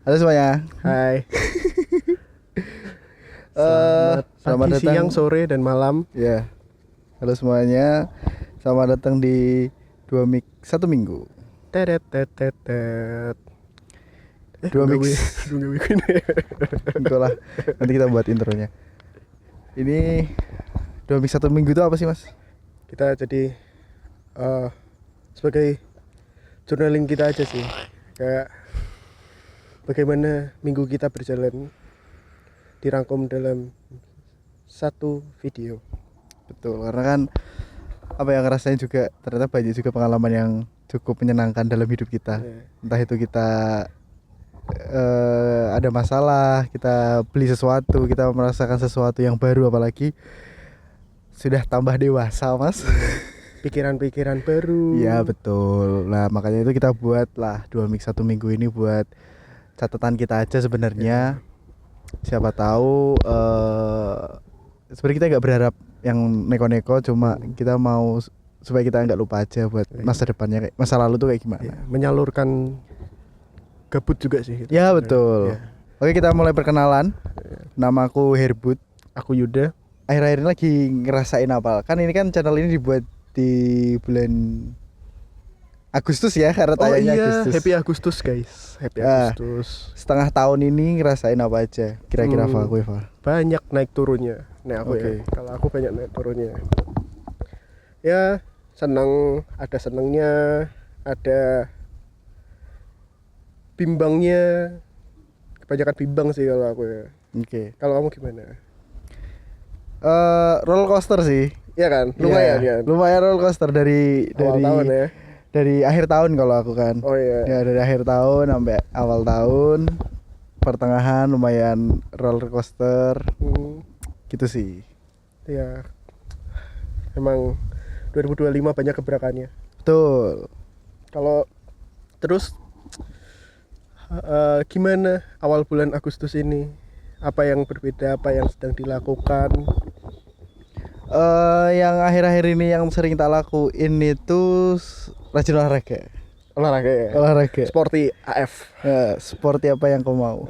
Halo semuanya. Hai. Selamat Pagi, datang. siang, sore, dan malam. Ya. Halo semuanya. Selamat datang di satu minggu. Tetet tetet tet. Dua mix. Dua mix ini. Enggak lah. Nanti kita buat intronya. Ini dua mix satu minggu itu apa sih, Mas? Kita jadi sebagai journaling kita aja sih. Kayak bagaimana minggu kita berjalan dirangkum dalam satu video. Betul, karena kan apa yang ngerasain juga ternyata banyak juga pengalaman yang cukup menyenangkan dalam hidup kita. Entah itu kita ada masalah, kita beli sesuatu, kita merasakan sesuatu yang baru, apalagi sudah tambah dewasa, Mas. Pikiran-pikiran baru. Iya betul. Nah makanya itu kita buat lah 2 mix 1 minggu ini buat catatan kita aja sebenarnya. Siapa tahu sebenarnya kita nggak berharap yang neko-neko, cuma kita mau supaya kita nggak lupa aja buat masa depannya, kayak masa lalu tuh kayak gimana. Menyalurkan gabut juga sih. Ya betul. Ya. Oke, kita mulai perkenalan. Nama aku Herbut. Aku Yuda. Akhir-akhir ini lagi ngerasain apa? Kan ini kan channel ini dibuat di bulan Agustus ya, karena tayangnya Agustus. Happy Agustus guys. Happy Agustus. Setengah tahun ini ngerasain apa aja? Kira-kira Eva? Banyak naik turunnya. Nah aku ya. Kalau aku banyak naik turunnya. Ya senang, ada senangnya, ada bimbangnya. Kebanyakan bimbang sih kalau aku ya. Oke. Kalau kamu gimana? Roller coaster sih. Iya kan? Lumayan ya. Lumayan roller coaster dari tahun ya. Dari akhir tahun kalau aku kan. Oh iya. Ya dari akhir tahun sampai awal tahun, pertengahan lumayan roller coaster. Gitu sih. Iya. Emang 2025 banyak gebrakannya. Betul. Kalau terus gimana awal bulan Agustus ini? Apa yang berbeda? Apa yang sedang dilakukan? Yang akhir-akhir ini yang sering tak lakuin itu rajin olahraga. Olahraga ya? Olahraga. Sporty AF. Ya, seperti apa yang kau mau.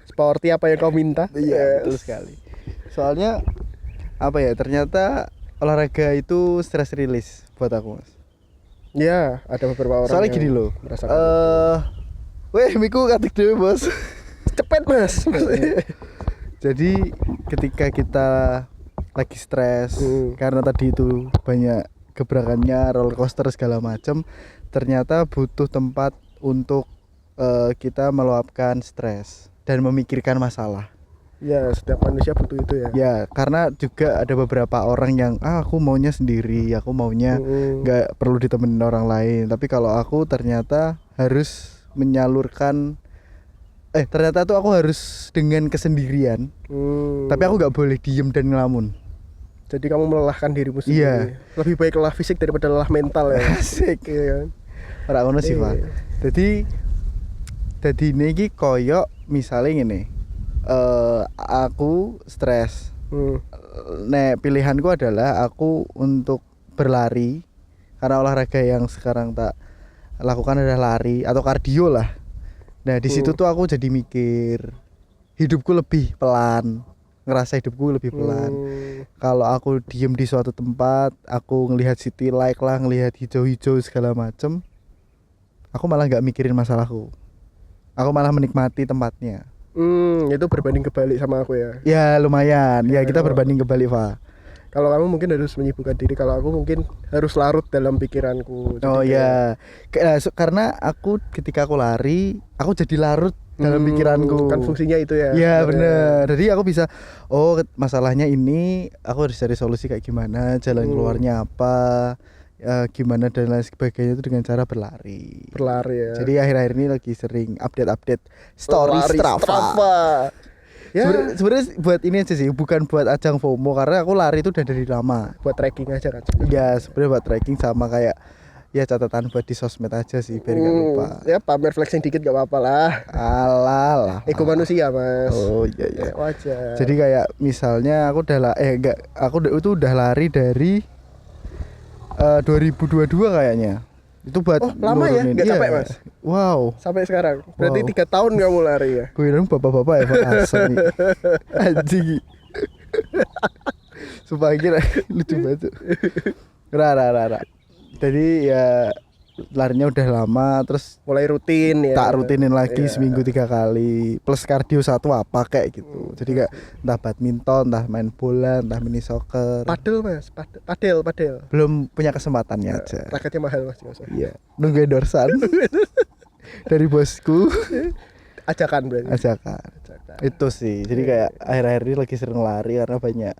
Sporty apa yang kau minta? Iya, betul sekali. Soalnya apa ya? Ternyata olahraga itu stress release buat aku, Mas. Ya, ada beberapa orang. Soalnya gini loh. Miku katik dulu, Bos. Cepet, Mas. Jadi ketika kita lagi stres karena tadi itu banyak gebrakannya, roller coaster segala macam, ternyata butuh tempat untuk kita meluapkan stres dan memikirkan masalah. Ya, setiap manusia butuh itu ya. Ya, karena juga ada beberapa orang yang aku maunya sendiri, aku maunya nggak perlu ditemenin orang lain. Tapi kalau aku ternyata harus menyalurkan ternyata tuh aku harus dengan kesendirian. Tapi aku nggak boleh diem dan ngelamun. Jadi kamu melelahkan dirimu sendiri. Iya. Lebih baik lelah fisik daripada lelah mental ya. Asik. Iya kan. Ora ngono sih, Pak. Jadi iki koyo misalnya ngene. Aku stres. Nek pilihanku adalah aku untuk berlari, karena olahraga yang sekarang tak lakukan adalah lari atau kardio lah. Nah, di situ tuh aku jadi mikir hidupku lebih pelan. Ngerasa hidupku lebih pelan. Kalau aku diem di suatu tempat, aku ngelihat city light lah, ngelihat hijau-hijau segala macem, aku malah nggak mikirin masalahku. Aku malah menikmati tempatnya. Itu berbanding kebalik sama aku ya. Ya lumayan. Ya kita berbanding kebalik, Pak. Kalau kamu mungkin harus menyibukkan diri, kalau aku mungkin harus larut dalam pikiranku. Jadi karena aku ketika aku lari, aku jadi larut dalam pikiranku. Kan fungsinya itu ya. Iya benar. Jadi aku bisa masalahnya ini, aku harus cari solusi kayak gimana, jalan keluarnya apa, gimana dan lain sebagainya itu dengan cara berlari. Ya. Jadi akhir-akhir ini lagi sering update story Strava. Ya. Sebenarnya buat ini aja sih, bukan buat ajang FOMO, karena aku lari itu udah dari lama. Buat tracking aja kan. Iya, sebenarnya buat tracking sama kayak ya catatan buat di sosmed aja sih biar gak lupa. Ya pamer flexing dikit gak apa-apa lah. Alah. Ego manusia, Mas. Oh iya. Ya, wajar. Jadi kayak misalnya aku udah lari dari 2022 kayaknya. Itu buat lama ya? nurunin. Nggak Iya. capek, Mas? Wow. Sampai sekarang. Berarti Wow. 3 tahun kamu lari ya? Gue kira bapak-bapak ya Pak asem nih. Anjing. Sumpah kira lucu banget. Tuh. Rara. Jadi ya larinya udah lama, terus Mulai rutin ya. tak rutinin lagi Iya. seminggu 3 kali plus kardio satu apa kayak gitu. Jadi kayak entah badminton, entah main bola, entah mini soccer. Padel, Mas. Padel. Belum punya kesempatannya aja. Raketnya mahal, Mas. Nggak usah. Iya, nunggu endorsan dari bosku. Ajakan berarti. Ajakan. Itu sih. Jadi kayak akhir-akhir ini lagi sering lari karena banyak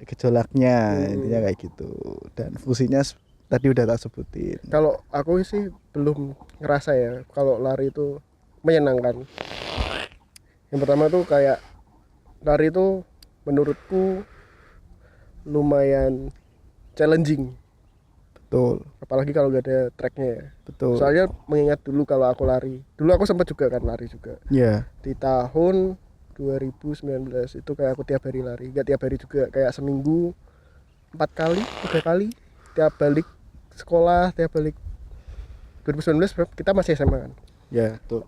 gejolaknya, intinya kayak gitu. Dan fungsinya tadi udah tak sebutin. Kalau aku sih belum ngerasa ya kalau lari itu menyenangkan. Yang pertama tuh kayak lari itu menurutku lumayan challenging, Betul, apalagi kalau gak ada tracknya ya. betul. Soalnya mengingat dulu kalau aku lari, dulu aku sempat juga kan lari juga Iya. di tahun 2019 itu kayak aku tiap hari lari, gak tiap hari juga, kayak seminggu 4 kali 3 kali tiap balik sekolah, tiap balik 2019 kita masih SMA kan, Ya, betul.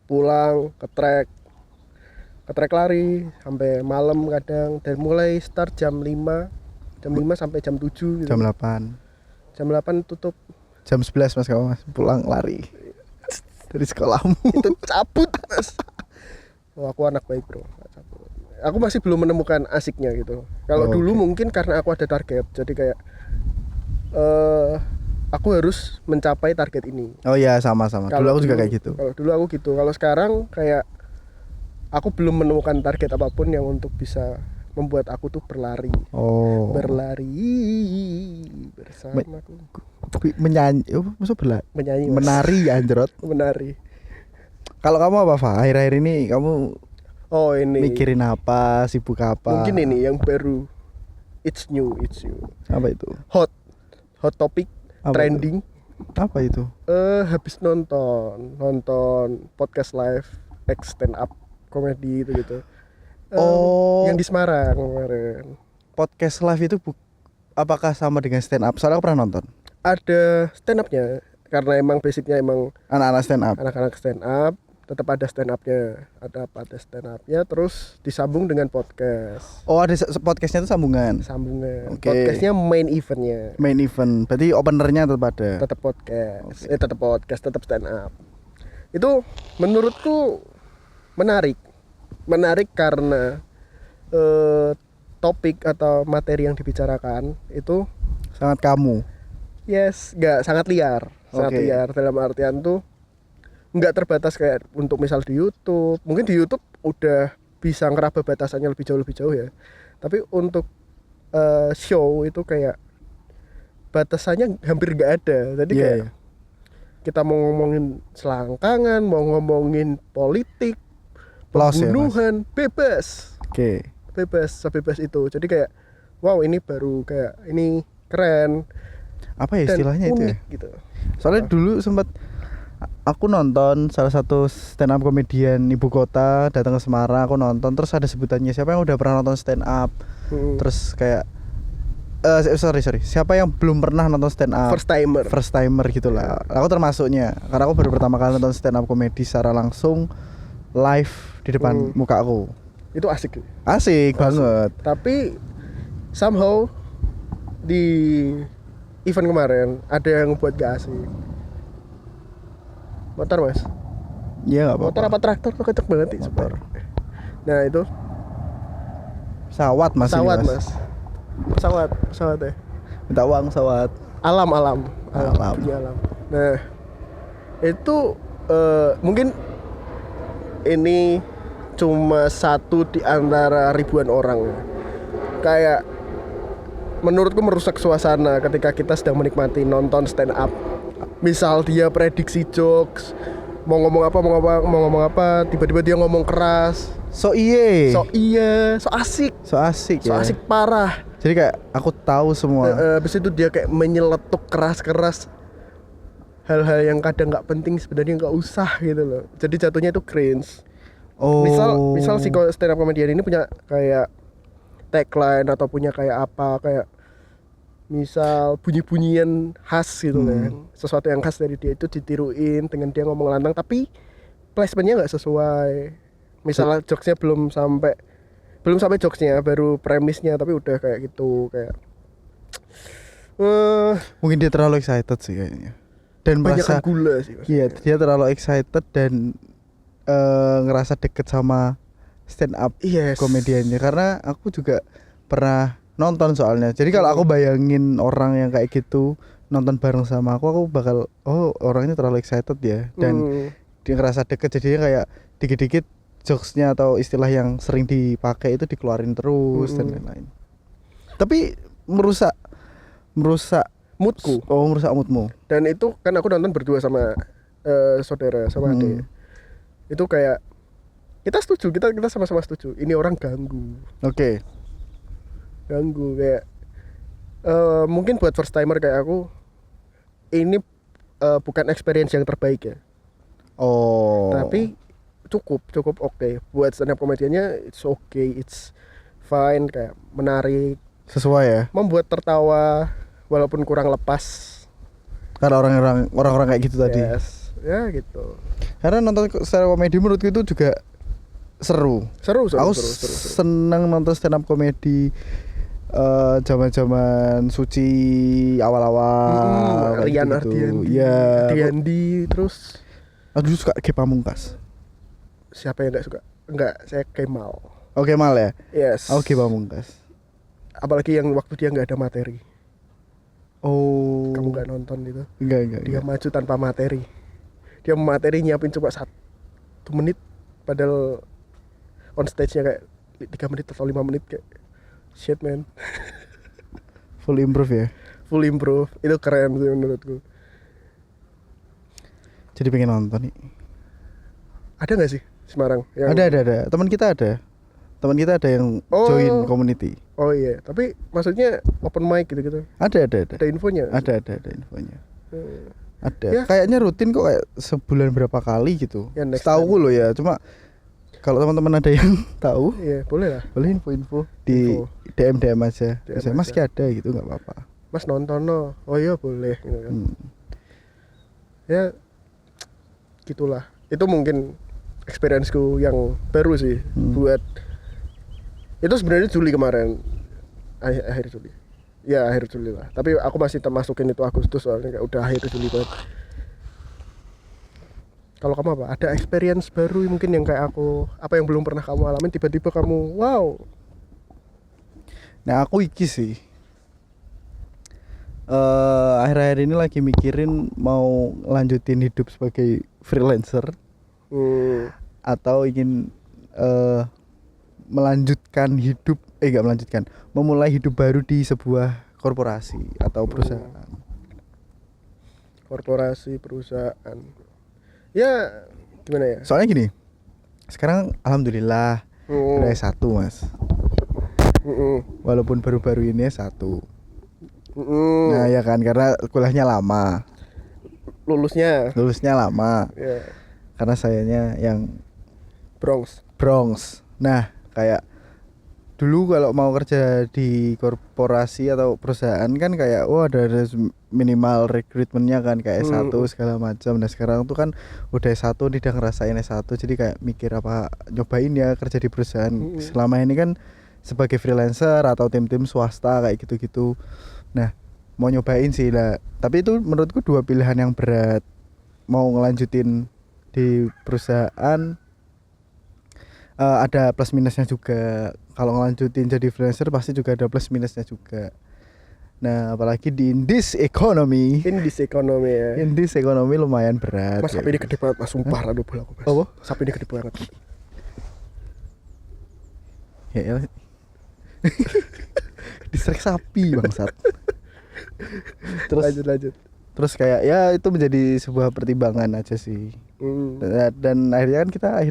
pulang ke trek lari sampai malam kadang, dan mulai start jam 5 sampai jam 7 gitu. Jam 8. Jam 8 tutup. Jam 11 Mas kamu Mas pulang lari dari sekolahmu. Itu cabut, Mas. Oh, aku anak baik, bro. Nggak cabut. Aku masih belum menemukan asiknya gitu. Kalau dulu mungkin karena aku ada target, jadi kayak aku harus mencapai target ini. Oh iya, sama-sama. Dulu aku juga kayak gitu. Kalau dulu aku gitu. Kalau sekarang kayak aku belum menemukan target apapun yang untuk bisa membuat aku tuh berlari. Oh. Berlari bersamaku. Menyanyi, maksud Menyanyi, Mas. menari anjrot. Menari. Kalau kamu apa, Fa? Akhir-akhir ini kamu Oh, ini. mikirin apa, sibuk apa? Mungkin ini yang baru. It's new. Apa itu? Hot topic, Apa trending. Apa itu? Habis nonton podcast live stand up komedi gitu. Oh. Yang di Semarang kemarin. Podcast live itu apakah sama dengan stand up? Soalnya aku pernah nonton. Ada stand upnya karena emang basicnya emang Anak-anak stand up. anak-anak stand up, tetap ada stand upnya, ada stand upnya, terus disambung dengan podcast. Oh, ada podcastnya itu sambungan. Sambungan. Oke. Podcastnya main eventnya. Main event. Berarti openernya tetap ada. Tetap podcast. Tetap podcast, tetap stand up. Itu menurutku menarik karena topik atau materi yang dibicarakan itu Sangat kamu. nggak sangat liar. Sangat Oke. liar dalam artian tuh nggak terbatas kayak untuk misal di YouTube. Mungkin di YouTube udah bisa ngeraba batasannya lebih jauh ya. Tapi untuk show itu kayak batasannya hampir nggak ada. Jadi Iya, kayak iya. kita mau ngomongin selangkangan, mau ngomongin politik, Los ya, Mas? pembunuhan, bebas sebebas itu. Jadi kayak wow, ini baru, kayak ini keren Apa ya dan istilahnya itu ya? unik gitu. Soalnya dulu sempat aku nonton salah satu stand up komedian ibu kota datang ke Semarang, aku nonton, terus ada sebutannya siapa yang udah pernah nonton stand up. Terus kayak sorry siapa yang belum pernah nonton stand up, first timer gitu lah. Aku termasuknya karena aku baru pertama kali nonton stand up komedi secara langsung live di depan muka aku. Itu asik Banget. tapi somehow di event kemarin ada yang buat gak asik. Motor, Mas. Iya nggak apa-apa. Motor apa traktor tuh kenceng banget sih. Motor. Nah itu Pesawat Mas. pesawat, Ini, Mas. Pesawat ya. Minta uang pesawat. Alam. Bunyi alam. Nah itu mungkin ini cuma satu di antara ribuan orang. Kayak menurutku merusak suasana ketika kita sedang menikmati nonton stand up. Misal dia prediksi jokes, mau ngomong apa, tiba-tiba dia ngomong keras. So asik Ya. asik parah. Jadi kayak aku tahu semua. Habis itu dia kayak menyeletuk keras hal-hal yang kadang nggak penting sebenarnya nggak usah gitu loh. Jadi jatuhnya itu cringe. Oh. Misal si stand up comedian ini punya kayak tagline atau punya kayak apa, kayak misal bunyi-bunyian khas gitu kan, sesuatu yang khas dari dia itu ditiruin dengan dia ngomong lantang tapi placementnya nggak sesuai. Misalnya jokesnya belum sampai jokesnya, baru premisnya tapi udah kayak gitu, kayak Mungkin dia terlalu excited sih kayaknya. Dan banyak merasa gula sih iya, maksudnya. dia terlalu excited dan ngerasa deket sama stand up Yes. komediannya. Karena aku juga pernah nonton soalnya. Jadi kalau aku bayangin orang yang kayak gitu nonton bareng sama aku bakal orang ini terlalu excited ya. Dan dia ngerasa deket, jadinya kayak dikit-dikit jokesnya atau istilah yang sering dipakai itu dikeluarin terus dan lain-lain. Tapi merusak moodku. merusak moodmu. Dan itu kan aku nonton berdua sama saudara sama adik. Itu kayak kita setuju, kita sama-sama setuju. Ini orang ganggu. Oke. Ganggu kayak mungkin buat first timer kayak aku ini bukan experience yang terbaik ya. Tapi cukup oke. Buat stand up komediannya it's okay, it's fine, kayak menarik, sesuai ya. membuat tertawa walaupun kurang lepas. Karena orang-orang kayak gitu tadi. Yes. Ya gitu. Karena nonton stand up komedi menurutku itu juga seru. Aku seneng nonton stand up komedi zaman-zaman Suci awal-awal Rian gitu. Ardiandi, Ya. Diandi, terus aku suka Ge Pamungkas. siapa yang enggak suka? Enggak, saya Kemal. Oke, Mal ya. Yes. Aku Ge Pamungkas. Apalagi yang waktu dia enggak ada materi. Oh. Kamu enggak nonton itu? Enggak. Dia maju tanpa materi. Dia materi nyiapin cuma 1 menit, padahal on stage-nya kayak 3 menit atau 5 menit, kayak shit man. Full improve ya. Full improve. Itu keren sih menurutku. Jadi pengen nonton nih. Ada nggak sih Semarang? Ada. Teman kita ada yang join community. Oh iya, tapi maksudnya open mic gitu-gitu. Ada. Ada infonya? Ada infonya. Ada. Ya. Kayaknya rutin kok, kayak sebulan berapa kali gitu. Ya, Setahu lo ya. Cuma kalau teman-teman ada yang tahu, iya boleh lah. boleh info di DM aja. DM Mas aja. ada gitu, nggak apa-apa. Mas nonton no. Oh iya boleh gitu kan. Ya gitulah. Itu mungkin experience-ku yang baru sih buat itu sebenarnya Juli kemarin. Akhir Juli. Ya akhir Juli lah. Tapi aku masih termasukin itu Agustus soalnya kayak udah akhir Juli banget. Kalau kamu apa? Ada experience baru mungkin yang kayak aku, apa yang belum pernah kamu alamin tiba-tiba kamu wow. Nah, aku iki sih. Akhir-akhir ini lagi mikirin mau lanjutin hidup sebagai freelancer atau ingin memulai hidup baru di sebuah korporasi atau perusahaan. Korporasi, perusahaan. Ya gimana ya? Soalnya gini, sekarang alhamdulillah udah S1 mas. Walaupun baru-baru ini S1. Nah ya kan, karena kuliahnya lama. Lulusnya lama. Yeah. Karena sayanya yang Bronx. Nah kayak dulu kalau mau kerja di korporasi atau perusahaan kan kayak ada minimal rekrutmennya kan, kayak S1 segala macam. Nah sekarang tuh kan udah S1 udah ngerasain S1, jadi kayak mikir apa nyobain ya kerja di perusahaan. Selama ini kan sebagai freelancer atau tim-tim swasta kayak gitu-gitu. Nah mau nyobain sih lah, tapi itu menurutku 2 pilihan yang berat. Mau ngelanjutin di perusahaan ada plus minusnya juga. Kalau ngelanjutin jadi freelancer pasti juga ada plus minusnya juga. Nah apalagi di indis ekonomi ya. Indis ekonomi lumayan berat. Mas sapi ini gede banget mas, sumpah aduh bola aku mas. Apa? Sapi ini gede banget. Ya distrek sapi bangsat. Lanjut. Terus kayak ya itu menjadi sebuah pertimbangan aja sih. Dan akhirnya kan kita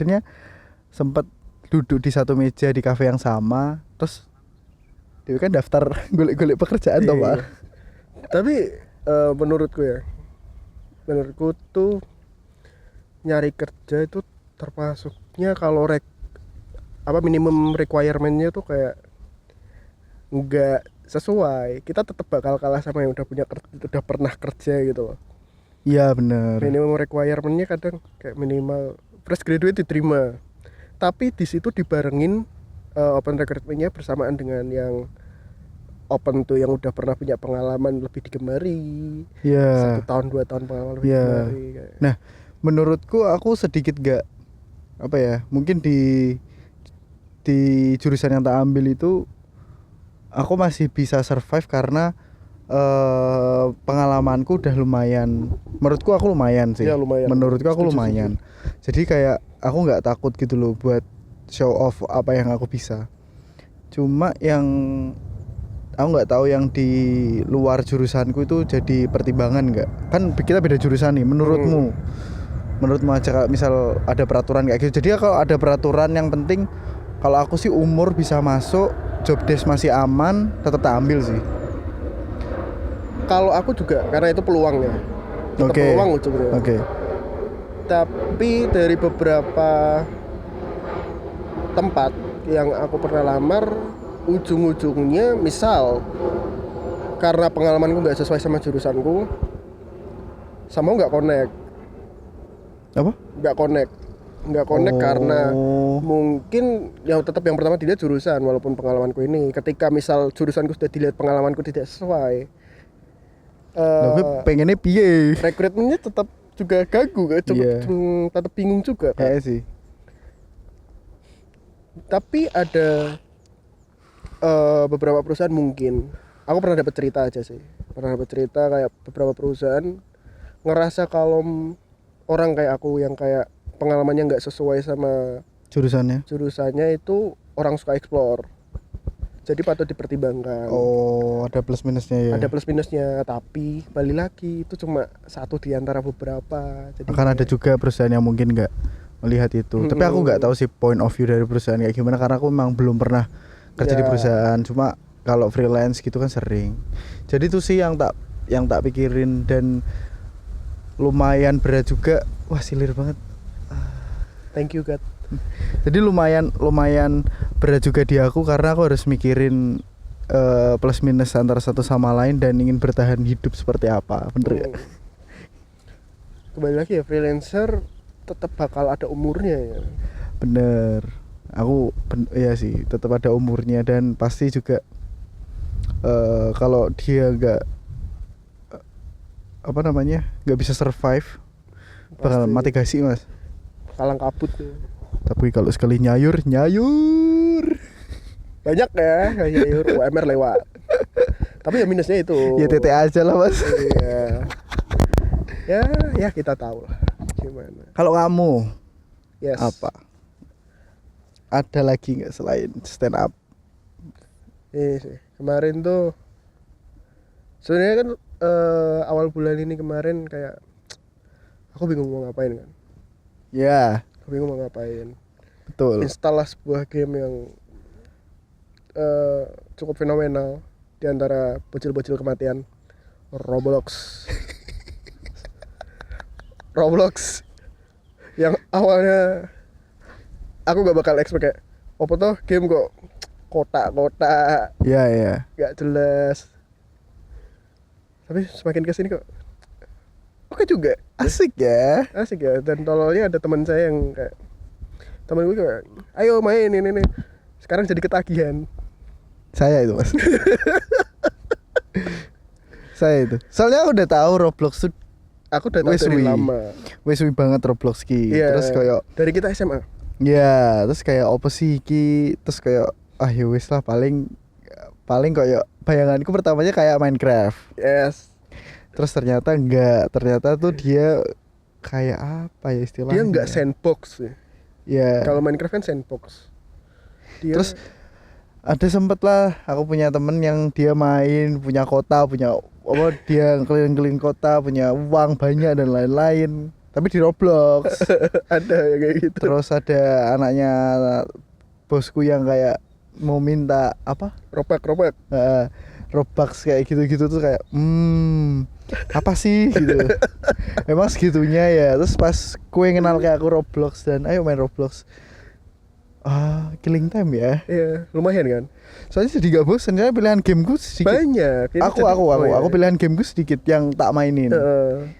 sempat duduk di satu meja di kafe yang sama. Terus dia kan daftar golek-golek pekerjaan toh Pak. Tapi menurutku tuh nyari kerja itu termasuknya kalau minimum requirement-nya tuh kayak nggak sesuai, kita tetap bakal kalah sama yang udah pernah kerja gitu loh. Iya benar. Minimum requirement-nya kadang kayak minimal fresh graduate diterima. Tapi di situ dibarengin open recruitment-nya bersamaan dengan yang open tuh yang udah pernah punya pengalaman lebih digemari. Iya. 1 tahun 2 tahun pengalaman lebih Iya. digemari kayak. Nah, menurutku aku sedikit gak apa ya, mungkin di jurusan yang tak ambil itu aku masih bisa survive karena pengalamanku udah lumayan. Menurutku aku lumayan sih. Iya, lumayan. Menurutku aku Setuju, lumayan. Jadi kayak aku nggak takut gitu loh buat show off apa yang aku bisa. Cuma yang aku nggak tahu yang di luar jurusanku itu jadi pertimbangan nggak? Kan kita beda jurusan nih. Menurutmu aja misal ada peraturan kayak gitu. Jadi kalau ada peraturan yang penting, kalau aku sih umur bisa masuk, job desk masih aman, tetap tak ambil sih. Kalau aku juga karena itu peluangnya. Tetap Oke. peluang ujungnya. Oke. Tapi dari beberapa tempat yang aku pernah lamar, ujung-ujungnya misal karena pengalamanku nggak sesuai sama jurusanku, sama nggak connect. Apa? Nggak connect karena Oh. mungkin yang tetap yang pertama dilihat jurusan, walaupun pengalamanku ini ketika misal jurusanku sudah dilihat pengalamanku tidak sesuai, Lah gue pengennya piye? rekrutmennya tetap juga gagu, Iya. tetap bingung juga kan. Kayak sih. Tapi ada beberapa perusahaan mungkin aku pernah dapat cerita aja sih, kayak beberapa perusahaan ngerasa kalau orang kayak aku yang kayak pengalamannya nggak sesuai sama jurusannya itu orang suka explore, jadi patut dipertimbangkan. Oh, ada plus minusnya ya. Ada plus minusnya, tapi balik lagi itu cuma satu di antara beberapa. Jadi Akan ada juga perusahaan yang mungkin nggak melihat itu. Tapi aku nggak tahu sih point of view dari perusahaan kayak gimana karena aku memang belum pernah kerja di Ya. perusahaan. Cuma kalau freelance gitu kan sering. Jadi itu sih yang tak pikirin dan lumayan berat juga. Wah, silir banget. Thank you God. Jadi lumayan berat juga di aku karena aku harus mikirin plus minus antara satu sama lain dan ingin bertahan hidup seperti apa, bener ya? Kembali lagi ya, freelancer tetap bakal ada umurnya ya. Bener. Ya sih, tetap ada umurnya dan pasti juga kalau dia nggak bisa survive, bakal Pasti mati gasi mas. kalang kabut tuh. Tapi kalau sekali nyayur Banyak ya, kayak UMR lewat. Tapi ya minusnya itu. ya tete aja lah mas. Iya. Ya kita tahu lah gimana. Kalau kamu Yes. apa? Ada lagi nggak selain stand up? Ini sih kemarin tuh sebenarnya kan awal bulan ini kemarin kayak aku bingung mau ngapain kan. Ya, Aku bingung mau ngapain. betul. Install lah sebuah game yang cukup fenomenal di antara bocil-bocil kematian, Roblox. Roblox yang awalnya aku gak bakal expect kayak apa tuh game kok kotak-kotak Ya. gak jelas, tapi semakin kesini kok oke juga, Asik ya. asik ya. Dan tololnya ada teman saya yang kayak temen gue kayak ayo main ini sekarang jadi ketagihan. Saya itu mas. Saya itu. Soalnya aku udah tahu Roblox tuh Aku udah tahu dari lama. wis banget Roblox ki. Iya, Terus kayak dari kita SMA. ya, terus kayak apa sih ki? Terus kayak ya wis lah paling kayak bayanganku pertamanya kayak Minecraft. Yes. Terus ternyata enggak, ternyata tuh dia kayak apa ya istilahnya? Dia nggak sandbox ya. Ya. Kalau Minecraft kan sandbox. Dia Terus ada sempet lah aku punya temen yang dia main punya kota, dia keliling-keliling kota, punya uang banyak dan lain-lain, tapi di Roblox. ada ya kayak gitu. Terus ada anaknya bosku yang kayak mau minta apa Robak Robux kayak gitu-gitu tuh kayak apa sih gitu. Emang segitunya ya. Terus pas kue kenal kayak aku Roblox dan ayo main Roblox, Killing time ya. Iya, lumayan kan. Soalnya jadi gak bosen, saya pilihan gameku sedikit. Banyak. Ini Aku iya. pilihan gameku sedikit yang tak mainin.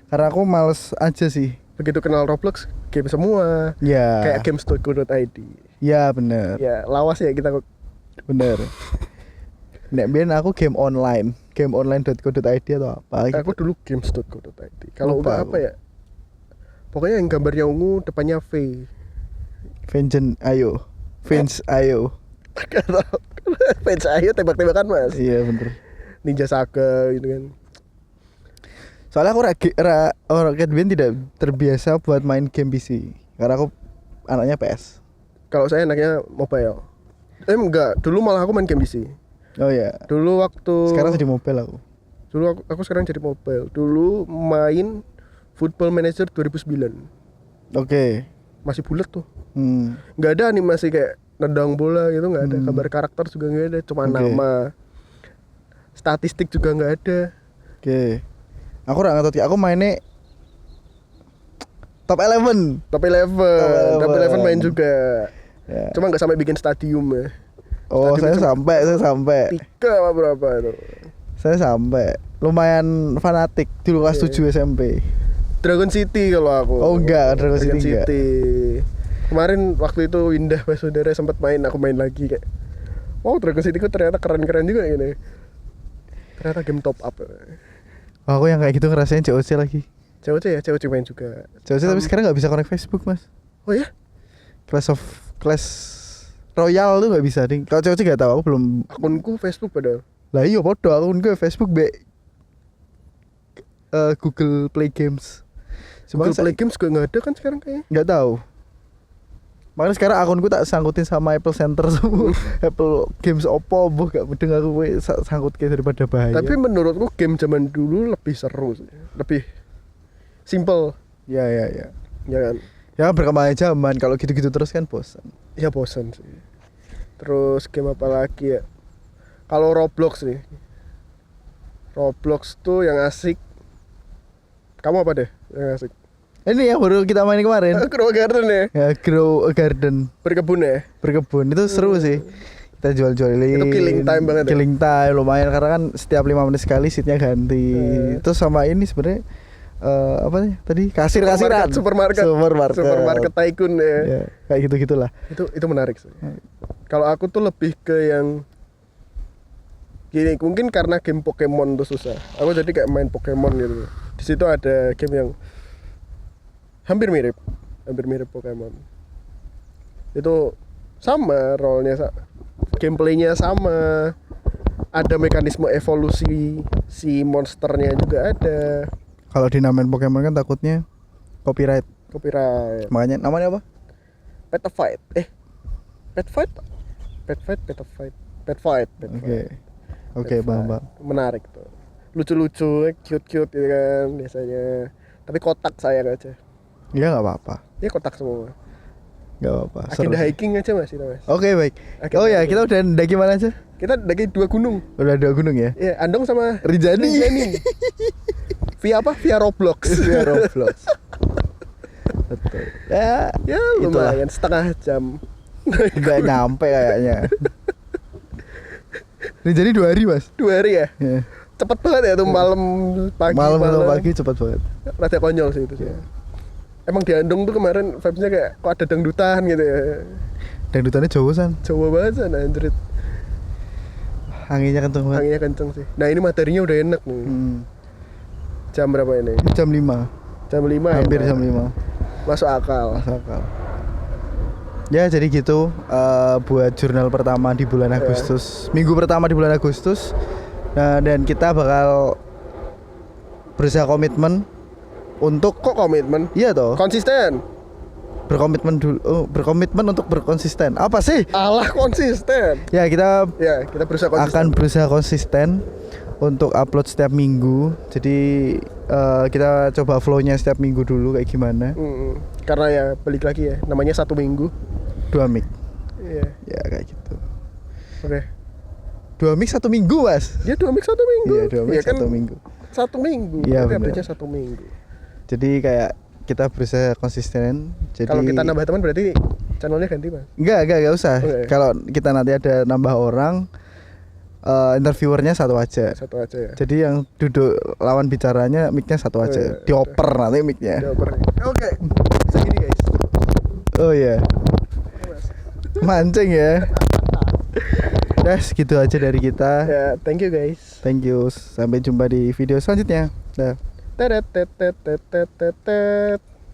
Karena aku males aja sih. Begitu kenal Roblox, game semua. Ya. Kayak games.co.id. Ya bener. Ya, lawas ya kita. Bener. Nek biyen aku game online.co.id atau apa gitu. Aku dulu games.co.id. Kalau Lupa enggak apa aku. ya? Pokoknya yang gambarnya ungu, depannya V. Vengeance ayo. Vince ayo. Fans ayo tembak-tembakan mas. Iya bener. Ninja Saga gitu kan. Soalnya aku Rocket Bean tidak terbiasa buat main game PC. Karena aku anaknya PS. Kalau saya anaknya mobile. Enggak, dulu malah aku main game PC. Oh iya. Dulu waktu Sekarang jadi mobile aku. Dulu aku sekarang jadi mobile. Dulu main Football Manager 2009. Oke. Masih bulat tuh. Nggak Nggak ada animasi kayak nendang bola gitu, nggak ada. Gambar karakter juga nggak ada, cuma nama. Statistik juga nggak ada. Oke. Aku ora ngerti. Aku mainnya Top 11. Top 11 main juga. Ya. Cuma nggak sampai bikin stadium ya. Oh, Stadium saya sampai. 3 apa berapa itu? Saya sampai. Lumayan fanatik dulu kelas 7 SMP. Dragon City kalau aku. Oh enggak, Dragon City enggak. Kemarin waktu itu Indah Basudara sempat main, aku main lagi kayak. Wow, Dragon City ku ternyata keren-keren juga ini. Ternyata game top up. Aku yang kayak gitu ngerasain COC lagi. COC main juga. COC tapi sekarang nggak bisa connect Facebook mas. Oh ya? Clash Royale tuh nggak bisa ding. Kalau COC nggak tahu, aku belum. Akunku Facebook padahal. Lah iya podo akun gue Facebook Google Play Games. Google Play Games juga nggak ada kan sekarang kayaknya. Nggak tahu. Makanya sekarang akunku tak sangkutin sama Apple Center semua. Apple Games Oppo, gak mending aku sangkut kayak daripada bahaya. Tapi menurutku game zaman dulu lebih seru sih. Lebih simple. Ya. Ya kan? Ya berkembangnya zaman, kalau gitu-gitu terus kan bosan. Ya bosan sih. Terus game apa lagi ya? Kalau Roblox nih. Roblox tuh yang asik. Kamu apa deh yang asik? Ini yang baru kita main kemarin. Grow Garden ya? Ya, Grow Garden. Berkebun ya? Berkebun itu seru sih. Kita jual-jualin. Itu killing time banget ya? Killing time lumayan karena kan setiap 5 menit sekali seatnya ganti. Terus sama ini sebenarnya apa nih tadi? Kasir-kasiran. Supermarket tycoon ya. Ya kayak gitu-gitulah. Itu menarik sih. Kalau aku tuh lebih ke yang gini, mungkin karena game Pokemon tuh susah. Aku jadi kayak main Pokemon gitu. Di situ ada game yang hampir mirip Pokemon. Itu sama role-nya, gameplaynya sama, ada mekanisme evolusi si monsternya juga ada. Kalau dinamain Pokemon kan takutnya copyright. Makanya namanya apa? Pet Fight. Oke, bang. Menarik tuh. Lucu-lucu, cute-cute gitu kan biasanya. Tapi kotak sayang aja. Ya nggak apa-apa. Ya kotak semua. Nggak apa-apa. Agenda hiking aja mas itu mas. Oke baik. Agenda ya hiking. kita udah daki mana aja? Kita daki 2 gunung. Udah 2 gunung ya? Iya, Andong sama Rinjani. Via apa? Via Roblox. Betul. Ya lumayan setengah jam. Nggak nyampe kayaknya. Rinjani 2 hari mas. 2 hari ya? Ya. Cepet banget ya tuh malam pagi cepet banget. Rada konyol sih itu sih. Emang di Andong tuh kemarin vibes-nya kayak kok ada dangdutan gitu ya. Dangdutannya Jawa san. Jawa banget sana anjrit. Anginnya kenceng banget. Anginnya kenceng sih. Nah ini materinya udah enak nih. Jam berapa ini? Jam 5. Jam 5 Hampir ya? jam 5. Masuk akal. Ya jadi gitu buat jurnal pertama di bulan Agustus. Minggu pertama di bulan Agustus. Nah, dan kita bakal berusaha komitmen untuk komitmen? Iya toh. Konsisten. Berkomitmen untuk berkonsisten. Apa sih? Alah konsisten. Ya kita berusaha konsisten. Akan berusaha konsisten untuk upload setiap minggu. Jadi kita coba flow-nya setiap minggu dulu kayak gimana. Karena ya balik lagi ya, namanya 1 minggu 2 mic. Iya. Ya kayak gitu. Oke. 2 mic 1 minggu mas. Ya 2 mic 1 minggu. Iya 2 mic 1 minggu. 1 minggu. Iya benar. 1 minggu. Jadi kayak kita berusaha konsisten. Jadi kalau kita nambah teman berarti channelnya ganti mas. Enggak usah. Oke. Kalau kita nanti ada nambah orang, interviewernya satu aja. Satu aja ya. Jadi yang duduk lawan bicaranya mic-nya satu aja. iya. Dioper nanti mic-nya. Oke. Segini guys. Oh iya. Oke, Mas. Mancing ya. Gitu aja dari kita. Ya, thank you guys. Thank you. Sampai jumpa di video selanjutnya. Dah. Tetet tetet tetet tetet.